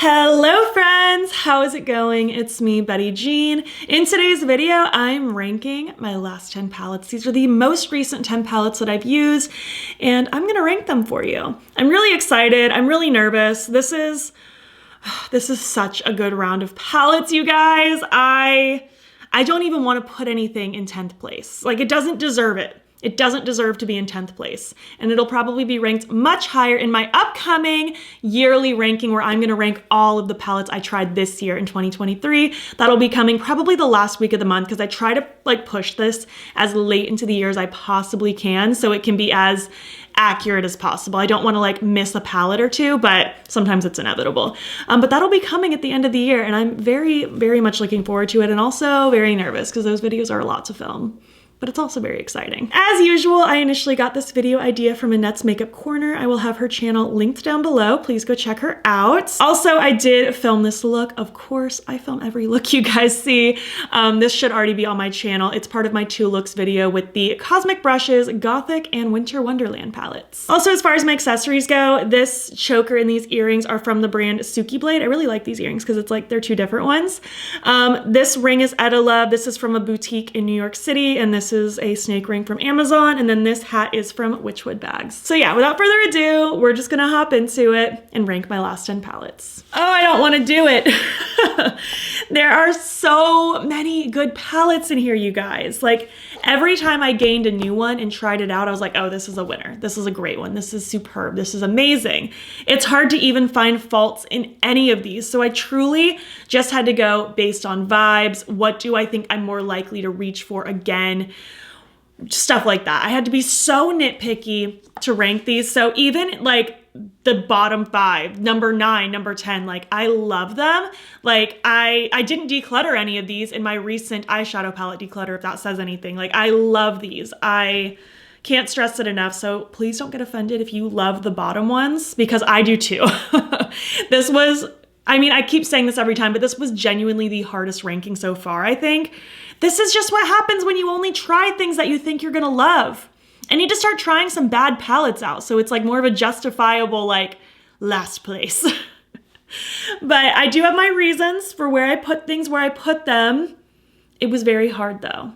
Hello friends, how is it going? It's me, Betty Jean. In today's video, I'm ranking my last 10 palettes. These are the most recent 10 palettes that I've used, and I'm gonna rank them for you. I'm really excited, I'm really nervous. This is such a good round of palettes, you guys. I don't even wanna put anything in 10th place. Like, it doesn't deserve it. It doesn't deserve to be in 10th place. And it'll probably be ranked much higher in my upcoming yearly ranking where I'm gonna rank all of the palettes I tried this year in 2023. That'll be coming probably the last week of the month because I try to push this as late into the year as I possibly can so it can be as accurate as possible. I don't wanna miss a palette or two, but sometimes it's inevitable. But that'll be coming at the end of the year and I'm very, very much looking forward to it and also very nervous because those videos are a lot to film. But it's also very exciting. As usual, I initially got this video idea from Annette's Makeup Corner. I will have her channel linked down below. Please go check her out. Also, I did film this look. Of course, I film every look you guys see. This should already be on my channel. It's part of my 2 looks video with the Cosmic Brushes, Gothic, and Winter Wonderland palettes. Also, as far as my accessories go, this choker and these earrings are from the brand Suki Blade. I really like these earrings because it's like they're 2 different ones. This ring is Etta Love. This is from a boutique in New York City, and this is a snake ring from Amazon, and then this hat is from Witchwood Bags. So yeah, without further ado, we're just gonna hop into it and rank my last 10 palettes. Oh, I don't wanna do it. There are so many good palettes in here, you guys. Like, every time I gained a new one and tried it out, I was like, oh, this is a winner. This is a great one. This is superb. This is amazing. It's hard to even find faults in any of these. So I truly just had to go based on vibes. What do I think I'm more likely to reach for again? Stuff like that. I had to be so nitpicky to rank these. So even the bottom 5, number 9, number 10, I love them. I didn't declutter any of these in my recent eyeshadow palette declutter, if that says anything. I love these. I can't stress it enough. So please don't get offended if you love the bottom ones because I do too. This was, I keep saying this every time, but this was genuinely the hardest ranking so far, I think. This is just what happens when you only try things that you think you're gonna love. I need to start trying some bad palettes out so it's more of a justifiable last place. But I do have my reasons for where I put things where I put them. It was very hard though.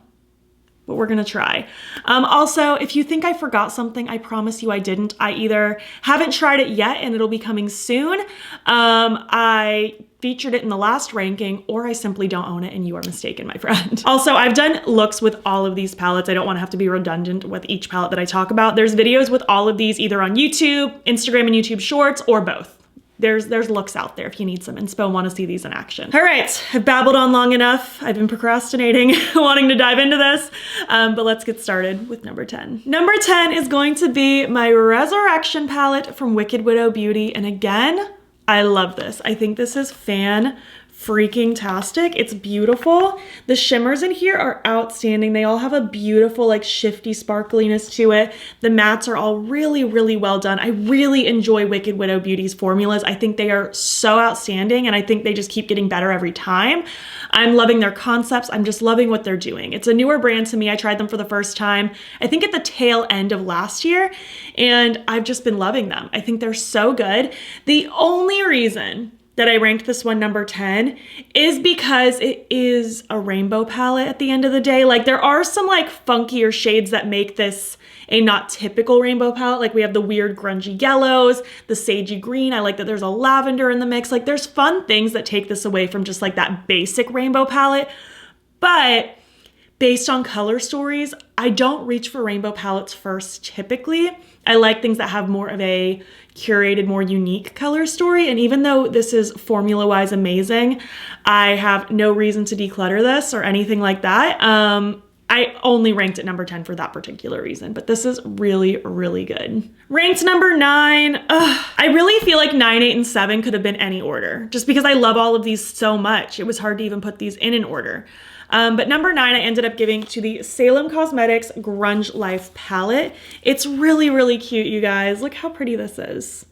But we're gonna try. Also, if you think I forgot something, I promise you I didn't. I either haven't tried it yet and it'll be coming soon. I featured it in the last ranking, or I simply don't own it and you are mistaken, my friend. Also, I've done looks with all of these palettes. I don't wanna have to be redundant with each palette that I talk about. There's videos with all of these either on YouTube, Instagram and YouTube Shorts, or both. There's looks out there if you need some inspo and want to see these in action. All right, I've babbled on long enough. I've been procrastinating, wanting to dive into this, but let's get started with number 10. Number 10 is going to be my Resurrection palette from Wicked Widow Beauty. And again, I love this. I think this is freaking-tastic. It's beautiful. The shimmers in here are outstanding. They all have a beautiful, shifty sparkliness to it. The mattes are all really, really well done. I really enjoy Wicked Widow Beauty's formulas. I think they are so outstanding, and I think they just keep getting better every time. I'm loving their concepts. I'm just loving what they're doing. It's a newer brand to me. I tried them for the first time, I think at the tail end of last year, and I've just been loving them. I think they're so good. The only reason that I ranked this one number 10 is because it is a rainbow palette at the end of the day. There are some funkier shades that make this a not typical rainbow palette. We have the weird grungy yellows, the sagey green. I like that there's a lavender in the mix. There's fun things that take this away from just that basic rainbow palette. But based on color stories, I don't reach for rainbow palettes first typically. I like things that have more of a curated, more unique color story. And even though this is formula-wise amazing, I have no reason to declutter this or anything like that. I only ranked it number 10 for that particular reason, but this is really, really good. Ranked number 9. I really feel like 9, 8, and 7 could have been any order just because I love all of these so much. It was hard to even put these in an order. But number 9, I ended up giving to the Salem Cosmetics Grunge Life palette. It's really, really cute, you guys. Look how pretty this is.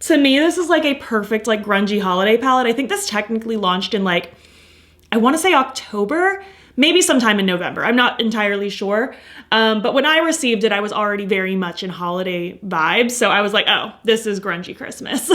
To me, this is a perfect grungy holiday palette. I think this technically launched in I want to say October, maybe sometime in November. I'm not entirely sure. But when I received it, I was already very much in holiday vibes. So I was like, oh, this is grungy Christmas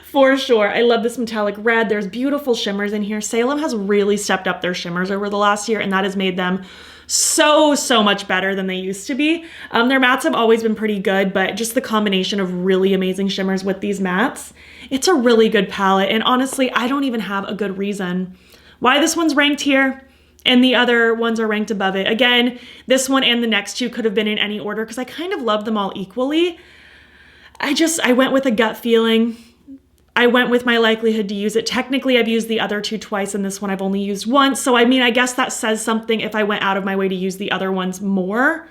for sure. I love this metallic red. There's beautiful shimmers in here. Salem has really stepped up their shimmers over the last year, and that has made them so much better than they used to be. Their mattes have always been pretty good, but just the combination of really amazing shimmers with these mattes, it's a really good palette. And honestly, I don't even have a good reason why this one's ranked here and the other ones are ranked above it. Again, this one and the next two could have been in any order because I kind of love them all equally. I went with a gut feeling. I went with my likelihood to use it. Technically, I've used the other two twice and this one I've only used once. So I mean, I guess that says something if I went out of my way to use the other ones more.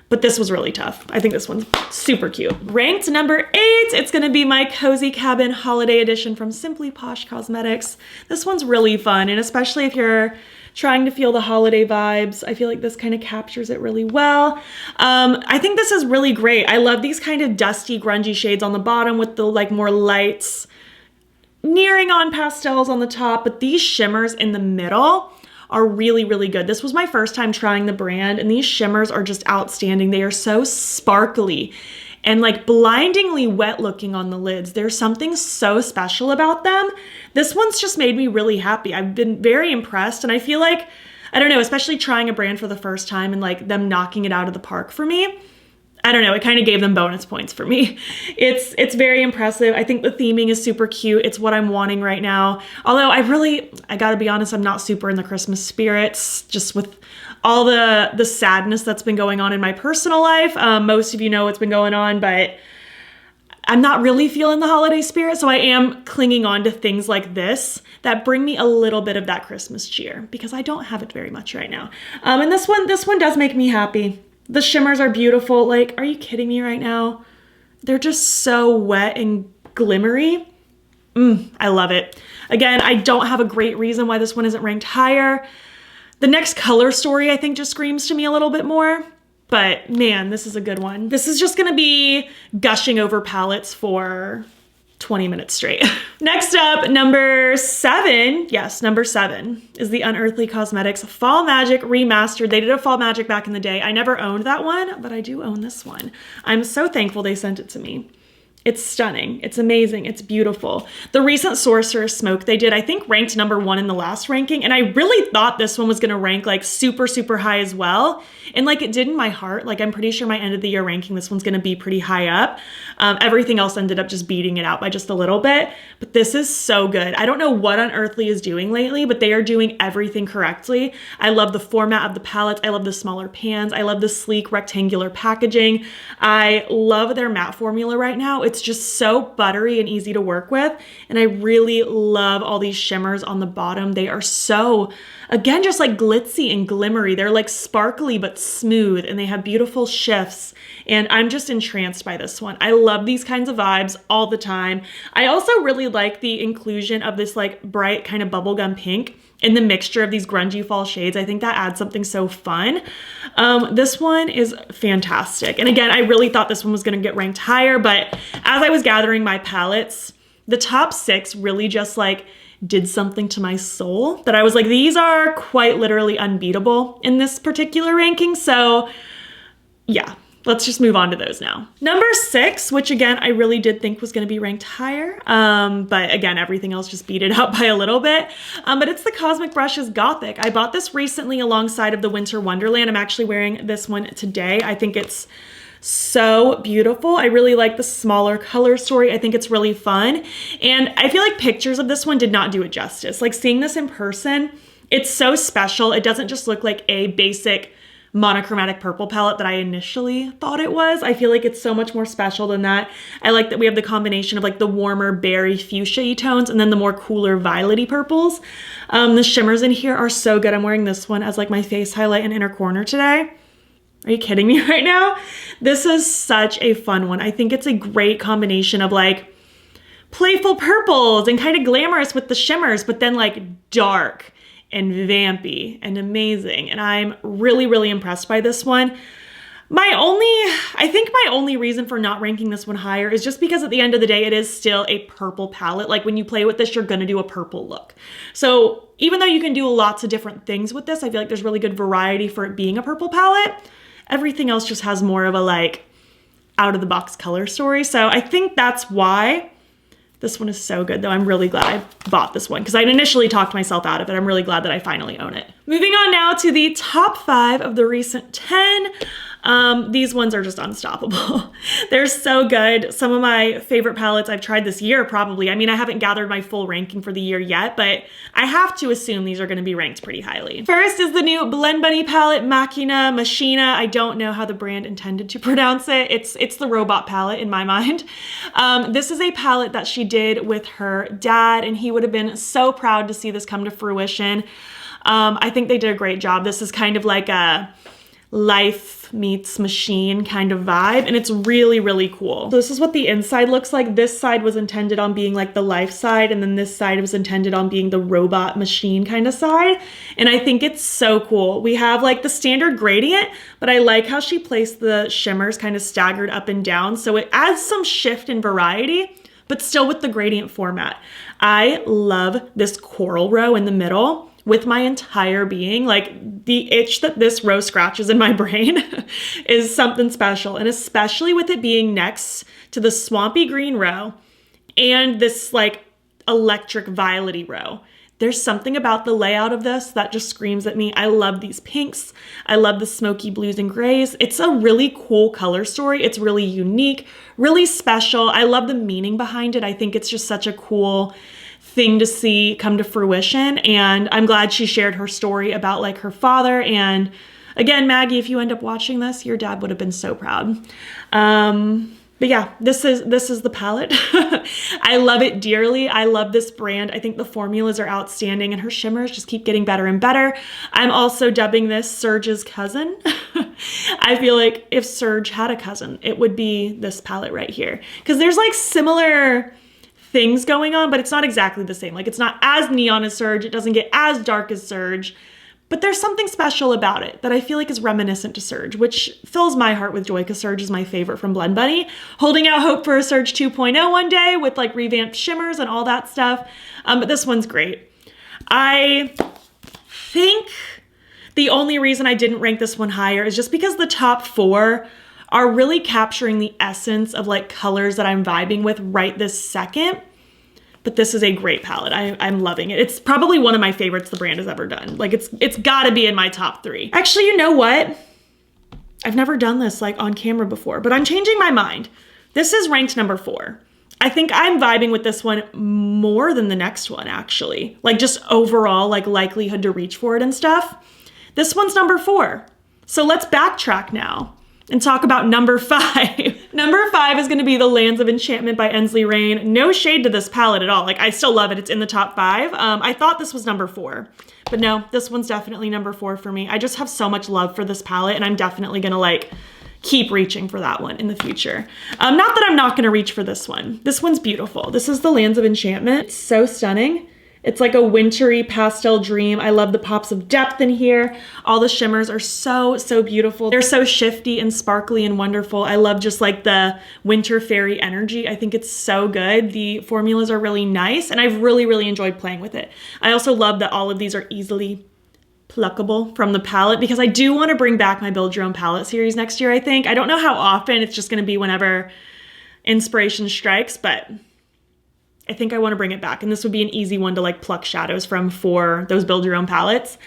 But this was really tough. I think this one's super cute. Ranked number 8, it's gonna be my Cozy Cabin Holiday Edition from Simply Posh Cosmetics. This one's really fun, and especially if you're trying to feel the holiday vibes, I feel like this kind of captures it really well. I think this is really great. I love these kind of dusty, grungy shades on the bottom with the like more lights, nearing on pastels on the top, but these shimmers in the middle are really good. This was my first time trying the brand, and these shimmers are just outstanding. They are so sparkly and like blindingly wet looking on the lids. There's something so special about them. This one's just made me really happy. I've been very impressed, and I feel like, I don't know, especially trying a brand for the first time and like them knocking it out of the park for me, I don't know, it kind of gave them bonus points for me. It's very impressive. I think the theming is super cute. It's what I'm wanting right now. Although I gotta be honest, I'm not super in the Christmas spirits, just with all the sadness that's been going on in my personal life. Most of you know what's been going on, but I'm not really feeling the holiday spirit. So I am clinging on to things like this that bring me a little bit of that Christmas cheer because I don't have it very much right now. And this one does make me happy. The shimmers are beautiful. Like, are you kidding me right now? They're just so wet and glimmery. I love it. Again, I don't have a great reason why this one isn't ranked higher. The next color story, I think, just screams to me a little bit more. But man, this is a good one. This is just gonna be gushing over palettes for 20 minutes straight. Next up, number 7. Yes, number 7 is the Unearthly Cosmetics Fall Magic Remastered. They did a Fall Magic back in the day. I never owned that one, but I do own this one. I'm so thankful they sent it to me. It's stunning. It's amazing. It's beautiful. The recent Sorcerer's Smoke they did, I think, ranked number 1 in the last ranking. And I really thought this one was going to rank like super high as well. And like it did in my heart. Like I'm pretty sure my end of the year ranking, this one's going to be pretty high up. Everything else ended up just beating it out by just a little bit. But this is so good. I don't know what Unearthly is doing lately, but they are doing everything correctly. I love the format of the palettes. I love the smaller pans. I love the sleek rectangular packaging. I love their matte formula right now. It's just so buttery and easy to work with. And I really love all these shimmers on the bottom. They are so, again, just like glitzy and glimmery. They're like sparkly but smooth, and they have beautiful shifts. And I'm just entranced by this one. I love these kinds of vibes all the time. I also really like the inclusion of this like bright kind of bubblegum pink in the mixture of these grungy fall shades. I think that adds something so fun. This one is fantastic. And again, I really thought this one was gonna get ranked higher, but as I was gathering my palettes, the top 6 really just like did something to my soul that I was like, these are quite literally unbeatable in this particular ranking. So yeah, let's just move on to those now. Number 6, which again, I really did think was gonna be ranked higher. But again, everything else just beat it out by a little bit. But it's the Cosmic Brushes Gothic. I bought this recently alongside of the Winter Wonderland. I'm actually wearing this one today. I think it's so beautiful. I really like the smaller color story. I think it's really fun. And I feel like pictures of this one did not do it justice. Like seeing this in person, it's so special. It doesn't just look like a basic monochromatic purple palette that I initially thought it was. I feel like it's so much more special than that. I like that we have the combination of like the warmer berry fuchsia tones and then the more cooler violety purples. The shimmers in here are so good. I'm wearing this one as like my face highlight and inner corner today. Are you kidding me right now? This is such a fun one. I think it's a great combination of like playful purples and kind of glamorous with the shimmers, but then like dark and vampy and amazing. And I'm really impressed by this one. I think my only reason for not ranking this one higher is just because at the end of the day, it is still a purple palette. Like when you play with this, you're gonna do a purple look. So even though you can do lots of different things with this, I feel like there's really good variety for it being a purple palette. Everything else just has more of a like out of the box color story. So I think that's why this one is so good, though. I'm really glad I bought this one because I initially talked myself out of it. I'm really glad that I finally own it. Moving on now to the top 5 of the recent 10. These ones are just unstoppable. They're so good. Some of my favorite palettes I've tried this year, probably. I mean, I haven't gathered my full ranking for the year yet, but I have to assume these are going to be ranked pretty highly. First is the new Blend Bunny palette, Machina. I don't know how the brand intended to pronounce it. It's the robot palette in my mind. This is a palette that she did with her dad, and he would have been so proud to see this come to fruition. I think they did a great job. This is kind of like a life meets machine kind of vibe, and it's really, really cool. So this is what the inside looks like. This side was intended on being like the life side, and then this side was intended on being the robot machine kind of side. And I think it's so cool. We have like the standard gradient, but I like how she placed the shimmers kind of staggered up and down. So it adds some shift and variety, but still with the gradient format. I love this coral row in the middle with my entire being. Like the itch that this row scratches in my brain is something special. And especially with it being next to the swampy green row and this like electric violet-y row. There's something about the layout of this that just screams at me. I love these pinks. I love the smoky blues and grays. It's a really cool color story. It's really unique, really special. I love the meaning behind it. I think it's just such a cool thing to see come to fruition. And I'm glad she shared her story about like her father. And again, Maggie, if you end up watching this, your dad would have been so proud. But yeah, this is the palette. I love it dearly. I love this brand. I think the formulas are outstanding and her shimmers just keep getting better and better. I'm also dubbing this Serge's cousin. I feel like if Serge had a cousin, it would be this palette right here. Because there's like similar things going on, but it's not exactly the same. Like it's not as neon as Serge. It doesn't get as dark as Serge, but there's something special about it that I feel like is reminiscent to Serge, which fills my heart with joy because Serge is my favorite from Blend Bunny. Holding out hope for a Serge 2.0 one day with like revamped shimmers and all that stuff. But this one's great. I think the only reason I didn't rank this one higher is just because the top 4 are really capturing the essence of like colors that I'm vibing with right this second. But this is a great palette. I'm loving it. It's probably one of my favorites the brand has ever done. Like it's gotta be in my top 3. Actually, you know what? I've never done this like on camera before, but I'm changing my mind. This is ranked number 4. I think I'm vibing with this one more than the next one actually. Like just overall like likelihood to reach for it and stuff. This one's number 4. So let's backtrack now and talk about number 5. Number 5 is gonna be the Lands of Enchantment by Ensley Rain. No shade to this palette at all. Like I still love it. It's in the top 5. I thought this was number 4, but no, this one's definitely number 4 for me. I just have so much love for this palette and I'm definitely gonna like keep reaching for that one in the future. Not that I'm not gonna reach for this one. This one's beautiful. This is the Lands of Enchantment. It's so stunning. It's like a wintry pastel dream. I love the pops of depth in here. All the shimmers are so, so beautiful. They're so shifty and sparkly and wonderful. I love just like the winter fairy energy. I think it's so good. The formulas are really nice and I've really, really enjoyed playing with it. I also love that all of these are easily pluckable from the palette because I do want to bring back my Build Your Own Palette series next year, I think. I don't know how often. It's just going to be whenever inspiration strikes, but I think I want to bring it back. And this would be an easy one to like pluck shadows from for those Build Your Own palettes.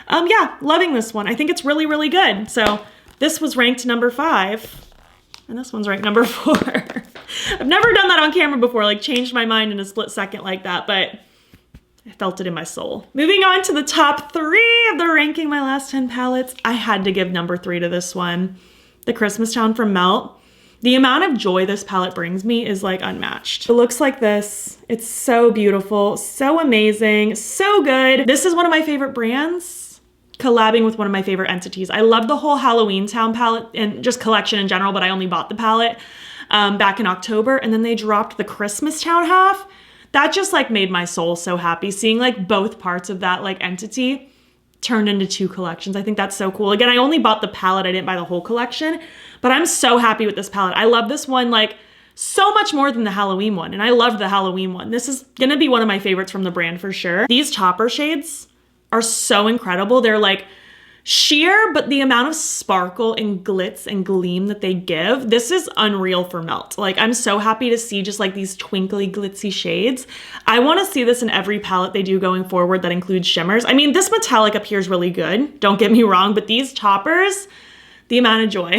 Yeah, loving this one. I think it's really, really good. So this was ranked number 5 and this one's ranked number 4. I've never done that on camera before, like changed my mind in a split second like that, but I felt it in my soul. Moving on to the top 3 of the ranking my last 10 palettes. I had to give number 3 to this one. The Christmas Town from Melt. The amount of joy this palette brings me is like unmatched. It looks like this. It's so beautiful, so amazing, so good. This is one of my favorite brands, collabing with one of my favorite entities. I love the whole Halloween Town palette and just collection in general, but I only bought the palette back in October, and then they dropped the Christmas Town half. That just like made my soul so happy. Seeing like both parts of that like entity turned into 2 collections. I think that's so cool. Again, I only bought the palette. I didn't buy the whole collection, but I'm so happy with this palette. I love this one like so much more than the Halloween one. And I loved the Halloween one. This is gonna be one of my favorites from the brand for sure. These topper shades are so incredible. They're like sheer, but the amount of sparkle and glitz and gleam that they give, this is unreal for melt. Like, I'm so happy to see just like these twinkly, glitzy shades. I wanna see this in every palette they do going forward that includes shimmers. I mean, this metallic up here is really good, don't get me wrong, but these toppers, the amount of joy.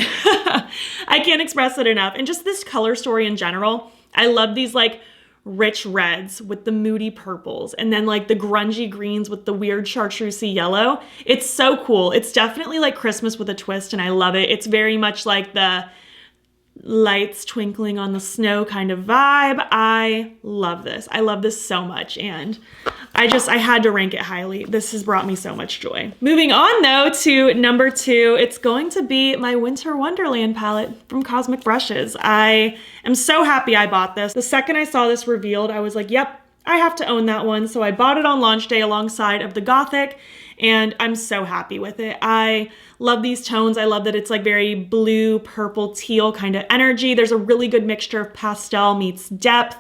I can't express it enough. And just this color story in general, I love these like rich reds with the moody purples and then like the grungy greens with the weird chartreusey yellow. It's so cool. It's definitely like Christmas with a twist and I love it. It's very much like the lights twinkling on the snow kind of vibe. I love this. I love this so much and I had to rank it highly. This has brought me so much joy. Moving on though to number 2, it's going to be my Winter Wonderland palette from Cosmic Brushes. I am so happy I bought this. The second I saw this revealed, I was like, yep, I have to own that one. So I bought it on launch day alongside of the Gothic and I'm so happy with it. I love these tones. I love that it's like very blue, purple, teal kind of energy. There's a really good mixture of pastel meets depth.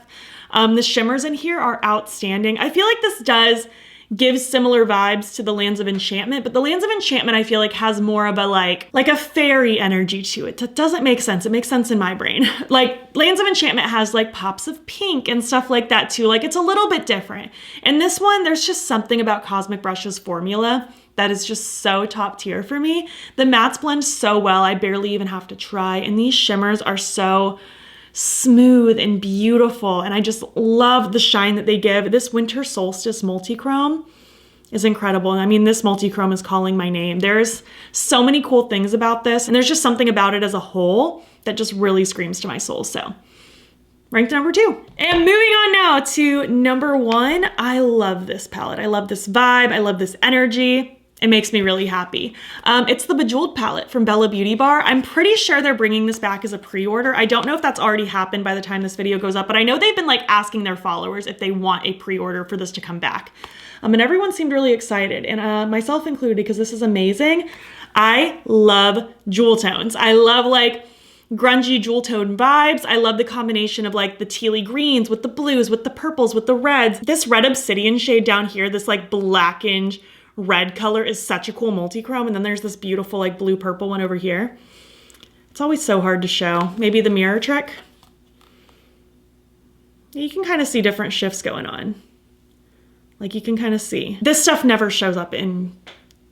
The shimmers in here are outstanding. I feel like this does give similar vibes to the Lands of Enchantment, but the Lands of Enchantment I feel like has more of a like a fairy energy to it. That doesn't make sense. It makes sense in my brain. Like Lands of Enchantment has like pops of pink and stuff like that too. Like it's a little bit different. And this one, there's just something about Cosmic Brushes formula that is just so top tier for me. The mattes blend so well, I barely even have to try. And these shimmers are so smooth and beautiful. And I just love the shine that they give. This Winter Solstice multi-chrome is incredible. And I mean, this multi-chrome is calling my name. There's so many cool things about this. And there's just something about it as a whole that just really screams to my soul. So ranked number 2. And moving on now to number 1. I love this palette. I love this vibe. I love this energy. It makes me really happy. It's the Bejeweled palette from Bella Beauty Bar. I'm pretty sure they're bringing this back as a pre-order. I don't know if that's already happened by the time this video goes up, but I know they've been like asking their followers if they want a pre-order for this to come back. And everyone seemed really excited, and myself included, because this is amazing. I love jewel tones. I love like grungy jewel tone vibes. I love the combination of like the tealy greens with the blues, with the purples, with the reds. This red obsidian shade down here, this like blackened red color is such a cool multi-chrome. And then there's this beautiful like blue purple one over here. It's always so hard to show. Maybe the mirror trick. You can kind of see different shifts going on. Like you can kind of see. This stuff never shows up in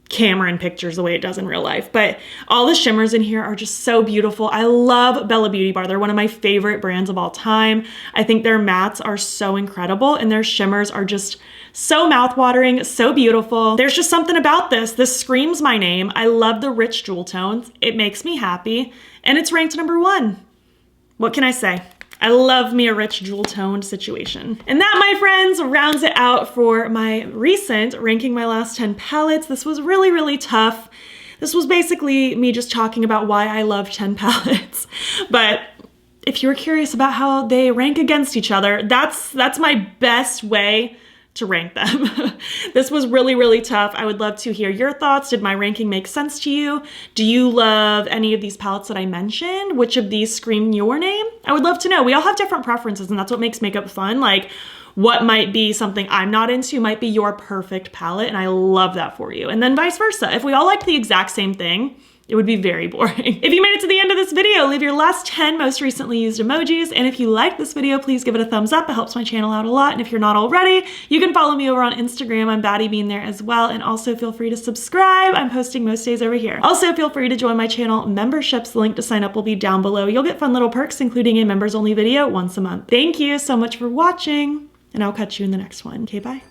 camera and pictures the way it does in real life, but all the shimmers in here are just so beautiful. I love Bella Beauty Bar. They're one of my favorite brands of all time. I think their mattes are so incredible and their shimmers are just so mouthwatering, so beautiful. There's just something about this. This screams my name. I love the rich jewel tones. It makes me happy and it's ranked number 1. What can I say? I love me a rich jewel toned situation. And that, my friends, rounds it out for my recent ranking my last 10 palettes. This was really, really tough. This was basically me just talking about why I love 10 palettes. But if you were curious about how they rank against each other, that's my best way to rank them. This was really, really tough. I would love to hear your thoughts. Did my ranking make sense to you? Do you love any of these palettes that I mentioned? Which of these scream your name? I would love to know. We all have different preferences and that's what makes makeup fun. Like what might be something I'm not into might be your perfect palette and I love that for you. And then vice versa. If we all liked the exact same thing, it would be very boring. If you made it to the end of this video, leave your last 10 most recently used emojis. And if you liked this video, please give it a thumbs up. It helps my channel out a lot. And if you're not already, you can follow me over on Instagram. I'm battybean there as well. And also feel free to subscribe. I'm posting most days over here. Also feel free to join my channel memberships. The link to sign up will be down below. You'll get fun little perks, including a members only video once a month. Thank you so much for watching and I'll catch you in the next one. Okay, bye.